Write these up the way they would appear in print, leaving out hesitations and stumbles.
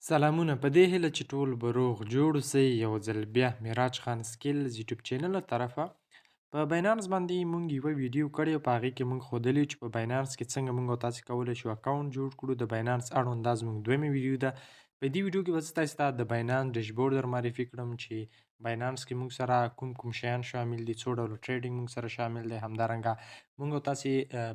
سلامونه په دې هیله چې ټول به روغ جوړ اوسئ. یو ځل بیا معراج خان سکیلز یوټیوب چینل له طرفه په باینانس باندې مونږ یوه ویډیو کړې او په هغې کې مونږ ښودلي چې په باینانس کې څنګه مونږ او تاسې کولی شو اکاونټ جوړ کړو. د باینانس اړوند دا زموږ دویمه ویډیو ده. په دې ویډیو کې به زه تاسې ته د باینانس ډیشبورډ در معرفي کړم چې باینانس کې مونږ سره کوم شیان شامل دي، څو ډوله ټریډینګ مونږ سره شامل دی. همدارنګه مونږ او تاسې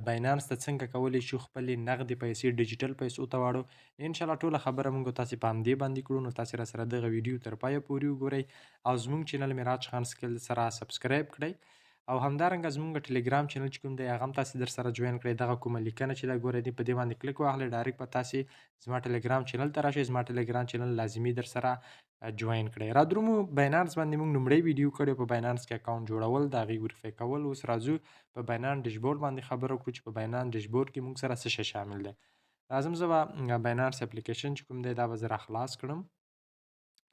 باینانس ته څنګه کولی شو خپلې نغدې پیسې ډیجیټل پیسو ته واړو. انشاءالله ټوله خبره مونږ او تاسې په همدې باندې کړو. نو تاسې راسره دغه ویډیو تر پایه پورې وګورئ او زموږ چینل معراج خان سکل سره سبسکرایب کړئ او همدارنګه زموږ ټلګرام چینل چې کوم دی هغه هم تاسې در سره جوین کړئ. دغه کومه لیکنه چې ده ګورئ په دې باندې کلیک واخلئ، ډایرکټ به تاسې زما ټلګرام چینل ته راشئ. زما ټلګرام چینل لازمي در سره جوین کړئ. را درومو باینانس باندې موږ لومړی ویډیو کړی په باینانس کې اکاونټ جوړول، د هغې وریفای کول. اوس راځو په باینانس ډیشبورډ باندې خبره وکړو چې په باینانس ډیشبورډ کې موږ سره څه شی شامل دی. راځم زه به باینانس اپلیکیشن چې کوم دی دا به زه راخلاص کړم.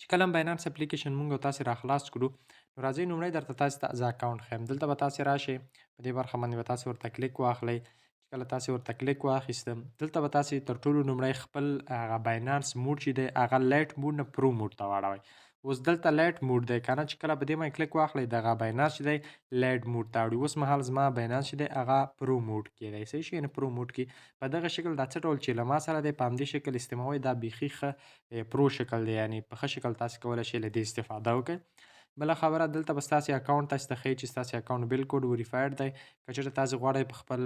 چې کله هم باینانس اپلیکیشن مونږ او تاسې راخلاص کړو نو راځئ لومړی درته تاسې ته زه اکاونټ ښیم. دلته به تاسې راشئ، په دې برخه باندې به تاسې ورته کلیک واخلئ. چې کله تاسې ورته کلیک واخیستم دلته به تاسې تر ټولو لومړی خپل هغه باینانس موډ چې دی هغه لایټ موډ نه پرو موډ ته واړوئ. اوس دلته لایټ موډ دی که نه، چې کله په دې باندې کلیک واخلئ دغه باینانس چې دی لایټ موډ ته اړوي. اوس مهال زما باینانس چې دی هغه پرو موډ کې دی، صحیح شو، یعنې پرو موډ کې په دغه شکل دا څه ډول چې له ما سره دی په همدې شکل استعمالوئ. دا بیخي ښه پرو شکل دی، یعنې په ښه شکل تاسې کولی شئ له دې استفاده وکړئ. بله خبره دلته به ستاسې اکاونټ تاسې ته ښیي چې ستاسې اکاونټ بالکل وریفاید دی. که چېرته تاسې غواړئ په خپل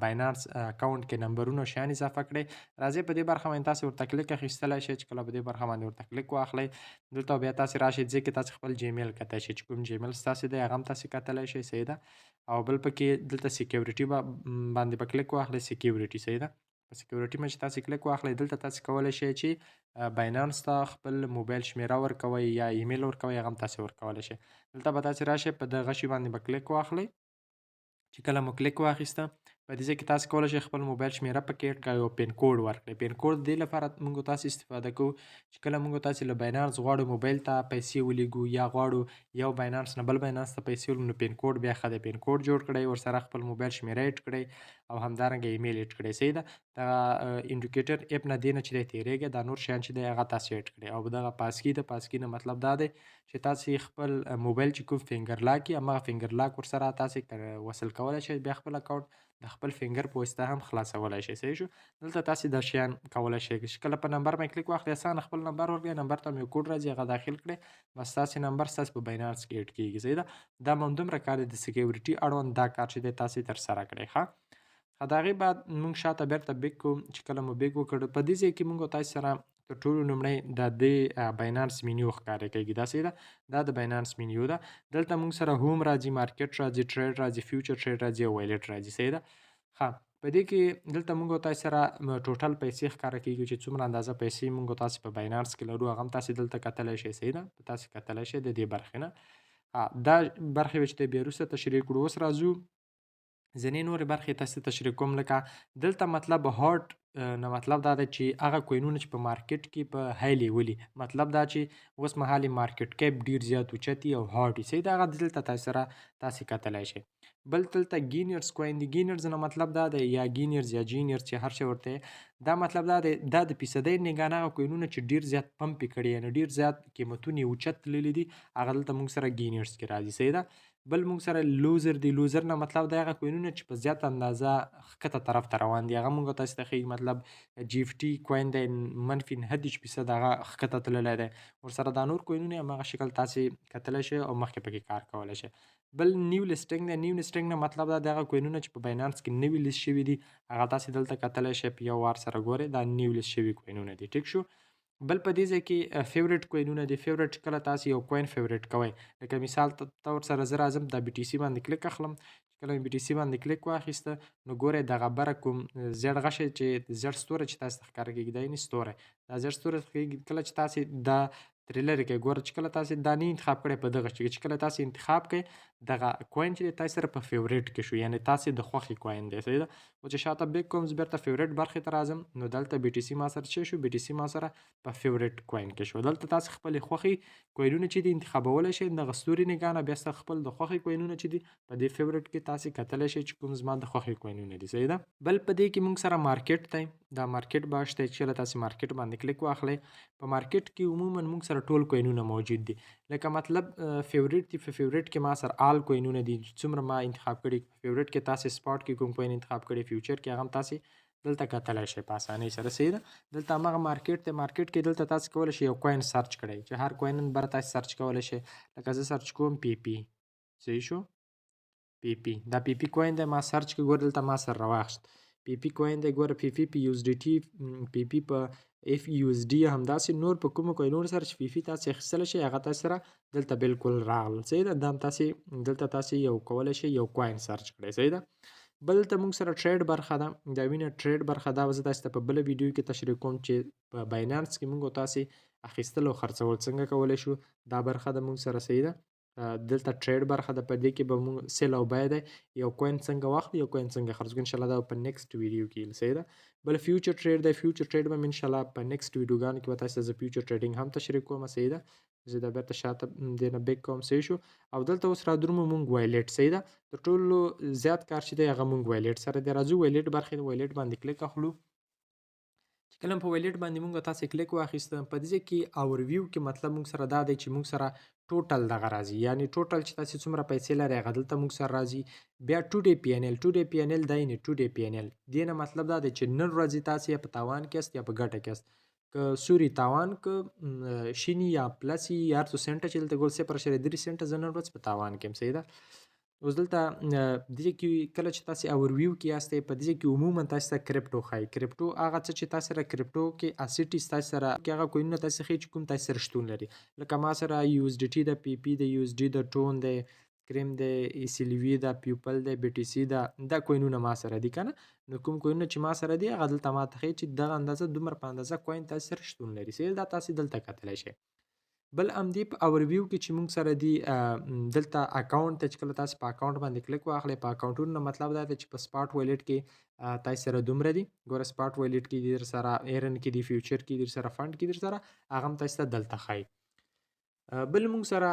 باینانس اکاونټ کې نمبرونه او شیان اضافه کړئ، راځئ په دې برخه باندې تاسې ورته کلیک اخیستلی شئ. چې کله په دې برخه باندې ورته کلیک واخلئ دلته بیا تاسې راشئ ځای کې تاسې خپل جیمیل کتی شئ، چې کوم جیمیل ستاسې دی هغه هم تاسې کتلی شئ، صحیح ده. او بل پکې دلته سیکیورټي باندې به کلیک واخلئ، سیکیورټي، صحیح ده. په سیکیورټي باندې چې تاسې کلیک واخلئ دلته تاسې کولی شئ چې باینانس ته خپل موبایل شمیره ورکوئ یا ایمیل ورکوئ، هغه هم تاسې ورکولی شئ. دلته به تاسې راشئ په دغه شي باندې به کلیک واخلئ. چې کله مو کلیک واخیسته په دې ځای کې تاسې کولی شئ خپل موبایل شمیره پکې اډ کړئ او پین کوډ ورکړئ. پین کوډ د دې لپاره موږ تاسې استفاده کوو چې کله موږ تاسې له باینانس غواړو موبایل ته پیسې ولیږو یا غواړو یو باینانس نه بل باینانس ته پیسې ولګو، نو پین کوډ بیا ښه دی. پین کوډ جوړ کړئ، ورسره خپل موبایل شمیره اډ کړئ او همدارنګه ایمیل اډ کړئ، صحیح ده. دغه انډیکیټر اپ نه دې نه چې دی تېرېږئ، دا نور شیان چې دی هغه تاسې اډ کړئ. او دغه پاسکي ده، پاسکي نه مطلب دا دی چې تاسې خپل موبایل چې کوم فینګر لاک وي هماغه فینګر لاک ورسره تاسې وصل کولی شئ. بیا خپل اکاونټ د خپل فینګر په واسطه هم خلاصولی شئ، صحیح شو. دلته تاسې دا شیان کولی شئ چې کله په نمبر باندې کلیک واخلئ اسانه خپل نمبر ورکړئ، نمبر ته هم یو کوډ راځي هغه داخل کړئ، بس ستاسې نمبر ستاسې په باینانس کې اډ کېږي، صحیح ده. دا هم همدومره کار دی د سیکیورټي اړوند دا کار چې دی تاسې ترسره کړئ. ښه، د هغې بعد موږ شاته بیرته بیک کوو. چې کله مو بیک وکړ په دې ځای کې موږ او تاسې سره تر ټولو لومړی د دې باینانس مینیو ښکاره کېږي، دا صحیح ده. دا د باینانس مینیو ده. دلته موږ سره هوم راځي، مارکیټ راځي، ټریډ راځي، فیوچر ټریډ راځي او وایلټ راځي، صحیح ده. ښه، په دې کې دلته موږ او تاسې سره ټوټل پیسې ښکاره کېږي چې څومره اندازه پیسې موږ او تاسې په باینانس کې لرو هغه هم تاسې دلته کتلی شئ، صحیح ده. تاسې کتلی شئ د دې برخې نه. دا برخې به چې دی بیا وروسته تشریح کړو. اوس راځو ځینې نورې برخې تاسې تشریح کوم، لکه دلته مطلب هاټ نه مطلب دا دی چې هغه کوینونه چې په مارکیټ کې په های لیولي، مطلب دا چې اوس مهال یې مارکیټ کیپ ډېر زیات اوچت وي او هاټ وي، صحیح ده. هغه دلته تاسې کتلی شئ. بل دلته ګینرز کوین دی، ګینرز نه مطلب دا دی یا ګینرز یا جینرز چې هر شی ورته دا مطلب دا دی دا د فیصدۍ نګاه نه هغه کوینونه چې ډېر زیات پمپ یې کړي یعنې ډېر زیات قیمتونه یې اوچت تللي دي هغه دلته موږ سره ګینرز کې راځي، صحیح ده. بل موږ سره لوزر دی، لوزر نه مطلب دی هغه کوینونه چې په زیات اندازه ښکته طرف ته روان دي، هغه موږ تاسې ته ښیي. مطلب جی اف ټي کوین دی -90% هغه ښکته تللی دی. ورسره دا نور کوینونه هماغه شکل تاسې کتلی شئ او مخکې پکې کار کولی شئ. بل نیو لیسټنګ دی، نیو لیسټنګ نه مطلب دا د هغه کوینونه چې په باینانس کې نوي لیست شوي دي هغه تاسې دلته کتلی شئ، په یو وار سره ګورئ دا نیو لیست شوي کوینونه دي، ټیک شو. بل په دې ځای کې فیورټ کوینونه دي. فیورټ کله تاسې یو کوین فیورټ کوئ، لکه مثال طور سره زه راځم د بي ټي سي باندې کلیک اخلم. چې کله مې بي ټي سي باندې کلیک واخیسته نو ګورئ دغه بره کوم زیړ غشی چې زیړ ستوری چې تاسې ته ښکاره کېږي دا یعنې ستوری، دا زیړ ستوری کېږي. کله چې تاسې دا ترې لرې کړئ ګوره چې کله تاسې دا نه انتخاب کړی په دغه چې کله تاسې انتخاب کړئ دغه کوین چې دی تاسې سره په فیورټ کې شو، یعنې تاسې د خوښې کوین دی، صحیح ده. خو چې شاته بیک کوم زه بېرته فیورټ برخې ته راځم نو دلته بي ټي سي ما سره څه شو، بي ټي سي ما سره په فیورټ کوین کې شو. دلته تاسې خپلې خوښې کوینونه چې دي انتخابولی شئ، دغه ستوري نګاه نه بیا ستا خپل د خوښې کوینونه چې دي په دې فیورټ کې تاسې کتلی شئ چې کوم زما د خوښې کوینونه دي، صحیح ده. بل په دې کې موږ سره مارکیټ دی، دا مارکیټ باش دی. چې کله تاسې مارکیټ باندې باندې کلیک واخلئ په مارکیټ کې عموما موږ سره ټول کوینونه موجود دي لکه مطلب فیوریټ دي په فیوریټ کې ما سره آل کوینونه دي څومره ما انتخاب کړي فیوریټ کې تاسو سپاټ کې کوم کوین انتخاب کړي فیوچر کې هغه تاسو دلته کتلای شئ په اسانۍ سره صحیح ده دلته هغه مارکیټ ته مارکیټ کې دلته تاسو کولی شئ یو کوین سرچ کړئ چې هر کوین بر تاسو سرچ کولی شئ لکه زه سرچ کوم پی پی صحیح شو پی پی دا پی پی کوین دی ما سرچ کې ګور دلته ما سره راواخیست پی پی کوین دی ګوره پی پی په یو اس ډي ټي پی پی په اف یو اس ډي همداسې نور په کومو کوینونو سره چې پی پی تاسو اخیستلی شئ هغه تاسو سره دلته بالکل راغلل صحیح ده دا هم تاسې دلته تاسې یو کولی شئ یو کوین سرچ کړئ صحیح ده بل ته موږ سره ټریډ برخه ده دا وینه ټریډ برخه دا زه تاسو ته په بله ویډیو کې تشریح کوم چې په باینانس کې موږ تاسې اخیستل او خرڅول څنګه کولی شو دا برخه د موږ سره صحیح ده دلته ټریډ برخه ده په دې کې به موږ سیل او بای دی یو کوین څنګه واخلو یو کوین څنګه خرڅ کړو انشاءالله دا په نیکسټ ویډیو کې صحیح ده بل فیوچر ټریډ دی فیوچر ټریډ به انشاءالله په نیکسټ ویډیوګانو کې به تاسو ته زه فیوچر ټریډینګ هم تشریح کوم صحیح ده زه دا بیرته شاته دې نه بیک کوم صحیح شو او دلته اوس را درومو موږ وایلیټ صحیح ده د ټولو زیات کار چې دی هغه موږ وایلیټ سره دی راځو وایلیټ برخې د وایلیټ باندې کلیک اخلو چې کله په وایلیټ باندې موږ تاسو کلیک واخیسته په دې کې اورویو کې مطلب موږ سره دا دی چې موږ سره ټوټل دغه راځي یعنی ټوټل چې تاسو څومره پیسې لري هغه دلته موږ سره راځي بیا ټو ډے پی ان ال دا نه ټو ډے پی ان ال دینه مطلب دا دی چې نن ورځې تاسو په تاوان کې است یا په ګټه کې است که سوري تاوان که شینی یا پلسی یا 2 سنټه چې دلته ګول 0.3 سنټه زنه ورځ په تاوان کې صحیح ده اوس دلته دې کې کله چې تاسو اورویو کې یاستئ په دې کې عموما تاسو ته کرپټو ښایي کرپټو هغه څه چې تاسو سره کرپټو کې اسیټیز تاسو سره کې هغه کوینونه تاسو ښیي چې کوم تاسو سره شتون لري لکه ما سره یو اس ډي ټي د پی پی د یو اس ډي د ټون د کریم د ای سی لی وی د پیپل د بی ټی سی دا کوینونه ما سره دي کنه نو کوم کوینونه چې ما سره دي هغه دلته ما ته ښیي چې دغه اندازه دومره په اندازه کوین تاسو سره شتون لري سیل دا تاسو دلته کتلی شئ بل همدې په اورویو کې چې موږ سره دي دلته اکاونټ ته چې کله تاسو په اکاونټ باندې کلیک واخلئ په اکاونټونو مطلب دا دی چې په سپاټ وایلیټ کې تاسو سره دومره دي ګوره سپاټ وایلیټ کې دي در سره ایرن کې دي فیوچر کې دي در سره فند کې دي در سره هغه هم تاسو ته دلته ښایي بل موږ سره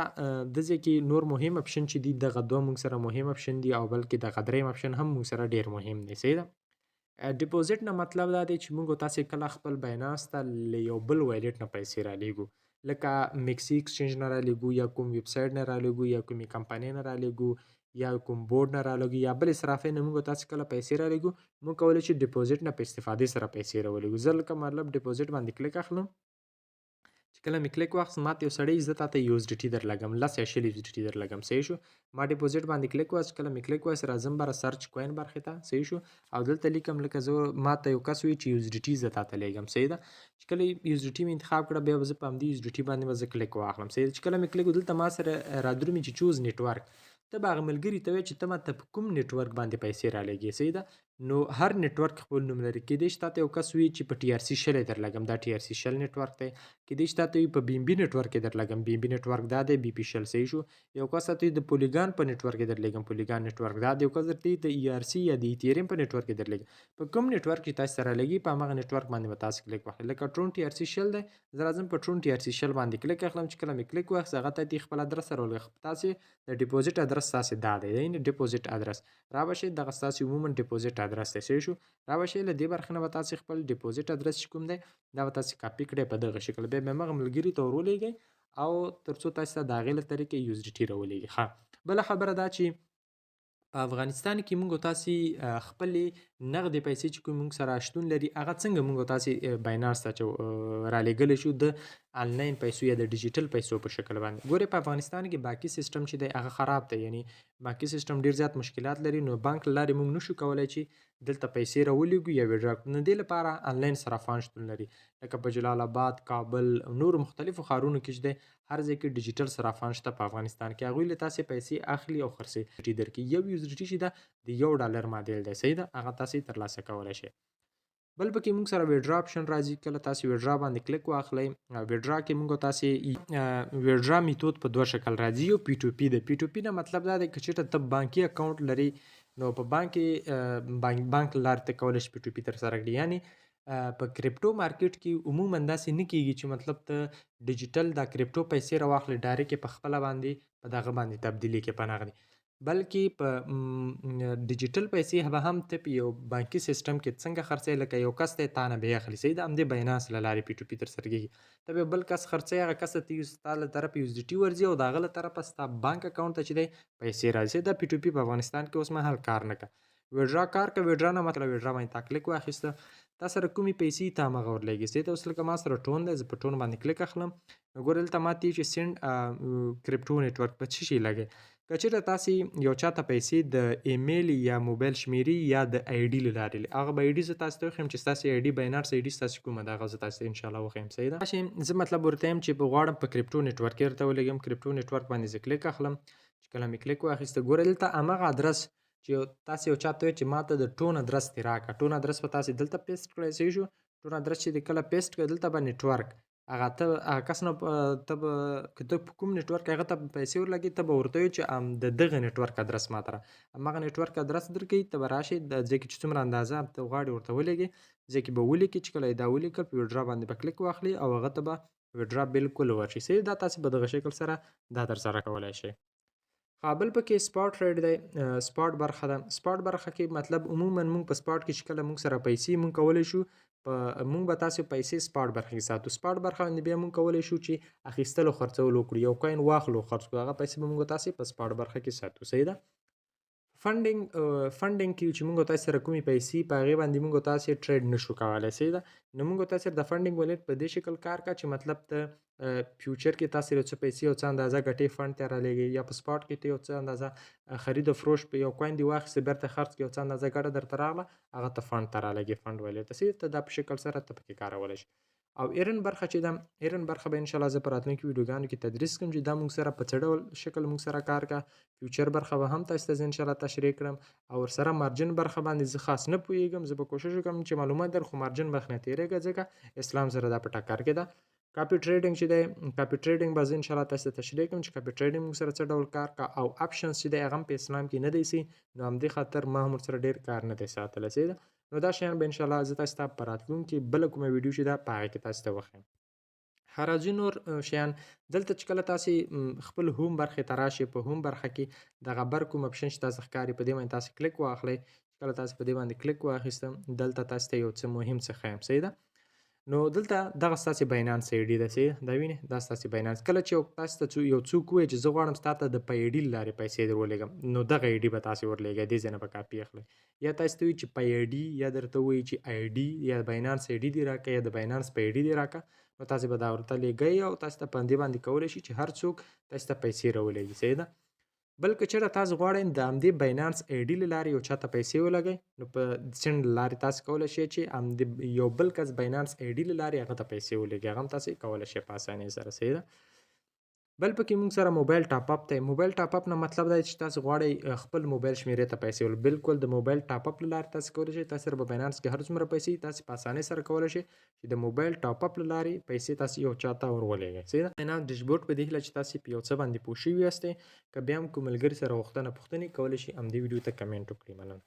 د ځای کې نور مهم اپشن چې دي دغه دوه موږ سره مهم اپشن دي او بلکې دغه دریم اپشن هم موږ سره ډیر مهم دی صحیح ده ډیپوزیټ نه مطلب دا دی چې موږ تاسو کله خپل باینانس ته له یو بل وایلیټ نه پیسې رالیږو لکه میکسي ایکسچینج نه رالیږو یا کوم ویب سایټ نه رالیږو یا کومې کمپنۍ نه رالیږو یا کوم بورډ نه رالیږو یا بل صرافۍ نه موږ تاسو کله پیسې رالیږو موږ کولی شو ډیپوزیټ نه په استفادې سره پیسې راولیږو زه لکه مطلب ډیپوزیټ باندې کلیک اخلم چې کله مې کلیک واخیست ماته یو سړی زه تاته یو اس ډي ټي درلګم 10 یا 20 یو اس ډي ټي درلګم صحیح شو ما ډیپوزیټ باندې کلیک واس کله مې کلیک واس راځم بر سرچ کوین برخې ته صحیح شو او دلته لیکم لکه زه ماته یو کس وی چې یو اس ډي ټي زه تاته لګم صحیح ده چې کله یو اس ډي ټي مې انتخاب کړه بیا زه په همدې یو اس ډي ټي باندې زه کلیک واخلم صحیح چې کله مې کلیک دلته ما سره را درومي چې چوز نیټورک ته به هغه ملګري ته وایې چې ته ماته په کوم نیټورک باندې پیسې رالیږې صحیح ده نو هر نیټورک خپل نوم لري کیدای شي تاته یو کس وي چې په ټي آر سی شل درلګم دا ټي آر سی شل نیټورک دی کیدای شي تاته په بی ام بي نیټورک درلګم بی ام بي نیټورک دا دی بی پی شل صحیح شو یو کس ته د پولیګان په نیټورک درلګم پولیګان نیټورک دا دی یو کس ته د ای آر سی یا د ایتھریم په نیټورک درلګم په کوم نیټورک چې تاسو سره لګي په هغه نیټورک باندې تاسو کلیک وکړئ لکه ټرون ټي آر سی شل دی زه راځم په ټرون ټي آر سی شل باندې کلیک اخلم چې کله مې کلیک واخ هغه ته خپل ادرس سره ولګ تاسو د ډیپوزیټ ادرس تاسو دا دی یعنی ډیپوزیټ ادرس را بشي دغه تاسو عموما ډیپوزیټ ادرس ته شو را بشي له دې برخه نه تاسو خپل ډیپوزیټ ادرس کوم دی دا تاسو کاپی کړئ په دغه شکل به مې ملګری ته ورولېږئ او ترڅو تاسو ته د غیله طریقې یو اس ډي ټي راولېږي ښه بل خبره دا چې په افغانستان کې موږ تاسو خپل نغدي پیسې چې کوم موږ سره شتون لري هغه څنګه موږ تاسو باینانس ته را لګل شو د آنلاین پیسو یا د ډیجیټل پیسو په شکل باندې ګوره په افغانستان کې باقی سیستم چې دی هغه خراب دی یعنی باقی سیستم ډیر زیات مشکلات لري نو بانک لارې موږ نشو کولای چې دلته پیسې راولېږو یا ویډرا کړو نه دی لپاره آنلاین صرافان شتون لري لکه په جلال آباد کابل نور مختلفو ښارونو کې چې دی هر ځای کې ډیجیټل صرافان شته په افغانستان کې هغوی له تاسې پیسې اخلي او خرڅوي ډي درکړي یو یو ډي چې ده د $1 معادل دی صحیح ده هغه تاسې ترلاسه کولی شئ بل پکې موږ سره ویډرا اپشن راځي کله تاسو ویډرا باندې کلیک واخلئ ویډرا کې موږ تاسو ویډرا میتود په دوه شکل راځي یو پی ټو پی د پی ټو پی نه مطلب دا دی چې چېرته ته بانکي اکاونټ لري نو په بانک لارې ته کولی شي پی ټو پی ترسره کړي یعنی په کرپټو مارکیټ کې عموما داسې نه کیږي چې مطلب ته ډیجیټل دا کرپټو پیسې راواخلې ډایرکټ په خپله باندې په دغه باندې تبدیلي کې په نغدي بلکې په ډیجیټل پیسې به هم ته په یو بانکي سیستم کې څنګه خرڅوې لکه یو کس دی تا نه به یې اخلي صحیح ده همدې باینانس له لارې پی ټو پی ترسره کېږي ته به بل کس خرڅوې هغه کس ته ستا له طرفه یو اس ډي ټي ورځي او د هغه له طرفه ستا بانک اکاونټ ته چې دی پیسې راځي دا پی ټو پی په افغانستان کې اوس مهال کار نه کوي ویډرا کار کوي ویډرا نه مطلب ویډرا باندې تا کلیک واخیسته تا سره کومې پیسې ته همغه ورلېږي صحیح ده اوس لکه ما سره ټون دی زه په ټون باندې کلیک اخلم نو ګوره دلته ما ته چې سینډ کرپټو نیټورک په څه شي لګي که چېرته تاسې یو چاته پیسې د ایمیل یا موبایل شمیرې یا د آی ډي له لارې هغه به آی ډي زه تاسو ته وښیم چې ستاسې آی ډي باینانس آی ډي ستاسې کومه ده هغه زه تاسو ته انشاءالله وښیم صحیح ده راشئ زه مطلب ورته یم چې په غواړم په کرپټو نیټورک کې درته ولېږم کرپټو نیټورک باندې زه کلیک اخلم چې کله مې کلیک واخیسته ګوره دلته همغه ادرس چې تاسې یو چاته وایئ چې ما ته د ټون ادرس دې راکړه ټون ادرس به تاسې دلته پیسټ کړی صحیح شو ټون ادرس چې دې کله پیسټ کړی دلته به نیټورک هغه ته هغه کس نه ته به که ته په کوم نیټورک هغه ته پیسې ورلګي ته به ورته وایي چې د دغه نیټورک ادرس ماته را همغه نیټورک ادرس درکوي ته به راشئ د ځای کې چې څومره اندازه ته غواړې ورته ولېږي ځای کې به ولیکي چې کله یې دا ولیکل په ویډرا باندې به کلیک واخلي او هغه ته به ویډرا بالکل ورشي صحیح دا تاسې په دغه شکل سره دا ترسره کولی شئ بل پکې سپاټ ریټ دی سپاټ برخه ده سپاټ برخه کې مطلب عموما موږ په سپاټ کې چې کله موږ سره پیسې موږ کولی شو په موږ به تاسې پیسې سپاټ برخه کې ساتو سپاټ برخه باندې بیا موږ کولی شو چې اخیستلو خرڅولو وکړو یو کوین واخلو خرڅ کړو هغه پیسې به موږ تاسې په سپاټ برخه کې ساتو صحیح ده فنډینګ کې چې موږ تاسو سره کومې پیسې په هغې باندې موږ تاسې ټریډ نشو کولی صحیح ده نو موږ تاسو سره د فنډینګ ولیټ په دې شکل کار کوي چې مطلب ته فیوچر کې تاسو یو څه پیسې یو څه اندازه ګټې فنډ ته رالېږي یا په سپاټ کې ته یو څه اندازه خرید او فروش په یو کوین دی واخیسته بیرته خرڅ کړې یو څه اندازه ګټه درته راغله هغه ته فنډ ته رالېږي فنډ ولیټ ته صحیح ته دا په شکل سره ته پکې کارولی شي او ایرن برخه چې ده ایرن برخه به انشاءالله زه په راتلونکي ویډیوګانو کې تدریس کوم چې دا موږ سره په څه ډول شکل موږ سره کار کا فیوچر برخه به هم تاسو ته زه انشاءالله تشریح کړم او ورسره مارجن برخه باندې زه خاص نه پوهېږم زه به کوشش وکړم چې معلومات در خو مارجن برخه نه تېرېږه ځکه اسلام سره دا په ټکر کې ده کاپي ټریډینګ چې دی کاپي ټریډینګ به زه انشاءالله تاسو ته تشریح کوم چې کاپي ټریډینګ موږ سره څه ډول کار کا او اپشنز چې دی هغه هم په اسلام کې نه دی سي نو همدې خاطر ما هم ورسره ډېر کار نه دی ساتلی صحیح ده نو دا شیان به انشاءالله زه تاسو ته په راتلونکي بله کومه ویډیو چې ده په هغې کې تاسو ته وښیم هراځي نور شیان دلته چې کله تاسې خپل هوم برخې ته راشئ په هوم برخه کې دغه بر کوم اپشن چې تاسو ښکاري په دې باندې تاسې کلیک واخلئ چې کله تاسې په دې باندې کلیک واخیستم دلته تاسو ته یو څه مهم څه ښیم صحیح ده نو دلته دغه ستاسې باینانس آی ډي ده صحیح دا وینې دا ستاسې باینانس کله چې تاسو ته یو څوک ووایي چې زه غواړم ستا ته د په آی ډي له لارې پیسې در ولېږم نو دغه آی ډي به تاسې ورلېږئ دې ځای نه به کاپي اخلئ یا تاسو ته وایي چې په آی ډي یا درته وایي چې آی ډي یا باینانس آی ډي دې راکړه یا د باینانس په آی ډي دې راکړه نو تاسې به دا ورته لېږئ او تاسو ته په همدې باندې کولی شي چې هر څوک تاسو ته پیسې راولېږي صحیح ده بل که چېرته تاسو غواړئ د همدې باینانس آی ډي له لارې یو چاته پیسې ولګئ نو په سینډ له لارې تاسو کولی شئ چې همدې یو بل کس باینانس آی ډي له لارې هغه ته پیسې ولګي هغه هم تاسې کولی شئ په اسانۍ سره صحیح ده بل پکې موږ سره موبایل ټاپ اپ دی موبایل ټاپ اپ نه مطلب دی چې تاسو غواړئ خپل موبایل شمیرې ته پیسې ول بالکل د موبایل ټاپ اپ له لارې تاسو کولی شئ تاسو سره په باینانس کې هر څومره پیسې تاسو په اسانۍ سره کولی شئ چې د موبایل ټاپ اپ له لارې پیسې تاسو یو چاته ورولېږئ صحیح ده باینانس ډیشبورډ په دې هیله چې تاسو په یو څه باندې پوه شوي یاستئ که بیا هم کوم ملګري سره غوښتنه پوښتنې کولی شي همدې ویډیو ته کمنټ وکړئ مننه